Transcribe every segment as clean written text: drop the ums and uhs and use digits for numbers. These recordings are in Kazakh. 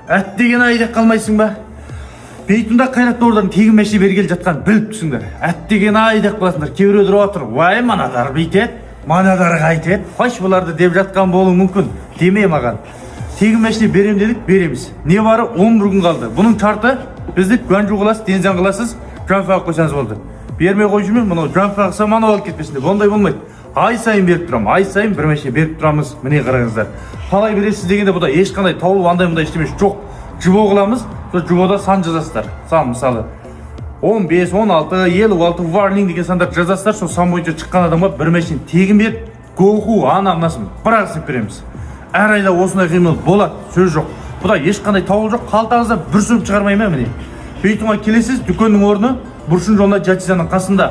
Әттеген ай деп қалмайсың ба? Бейтінде қайрат ордан тегін мәші бергел жатқан біліп түсіңдер. Әттеген ай деп қаласыңдар. Кейбіреулер отыр. Вай, манадар бүйтет, манадар қайтет. Қойш бұларды деп жатқан болуы мүмкін. Деме маған. Тегін мәшіне берем дедік, береміз. Не бары 11 күн қалды. Бұның шарты бізді Гуанчжоу қаласы, Дензян қаласыз, Жуанфаға қойсаңыз болды. Бермей қойшымен, мұны Жуанфаға саманы алып кетпесінде. Ондай болмайды. Ай сайын беріп тұрамыз. Ай сайын бір мәшіне беріп тұрамыз. Міне қараңыздар. Қалай бересіз дегенде бұда ешқандай таулы андай ештемеш жоқ. Жұбо қыламыз. Сол жұбода сан жазасыздар. Сан мысалы 15, 16, 56 warning деген сандар жазасыздар. Сол сан бойынша шыққан адамға бір мәшіне тегін беріп, гоху анағынасын бір ағысып береміз. Әр айда осындай қимыл болады, сөз жоқ. Бұда ешқандай таулы жоқ. Қалтаңызда бір сөміп шығармай ма міне. Бейтіңа келесіз, дүкеннің орны Бұршын жолында Жачизаның қасында.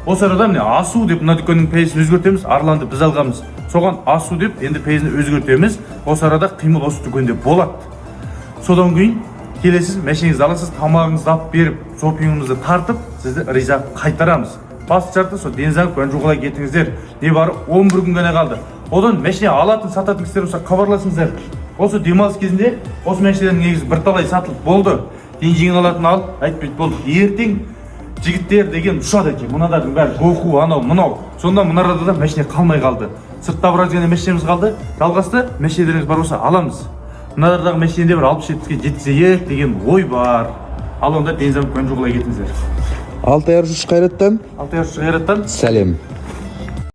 Осы арада міне асу деп мына дүкеннің пейсін өзгертеміз. Арланды біз алғамыз. Соған асу деп енді пейсін өзгертеміз. Осы арада қимыл осы дүкенде болады. Содан кейін келесіз, мәшинеңізді аласыз, тамағыңызды алып беріп, шопингіңізді тартып, сізді риза қайтарамыз. Басты шарты сол Дензян Гуанчжоуға кетіңіздер. Не бары 11 күн ғана қалды. Одан мәшине алатын, сататын кісілер болса хабарласыңыздар. Осы демалыс кезінде осы мәшинелердің негізі бірталай сатылып болды. Денжігін алатын алып, айтпайды болды. Ертең жігіттер деген ұшады екен. Мынадардың бәрі гоху, анау, мынау. Сонда мынарада да мәшине қалмай қалды. Сыртта біраз ғана мәшинеміз қалды. Жалғасты мәшинелеріңіз бар болса аламыз. Мынадардағы мәшинеде бір 60-70-ге жеткізейік деген ой бар. Ал онда Дензян Гуанчжоуға кетіңіздер. Алтайар Қайраттан Алтайар Қайраттан сәлем.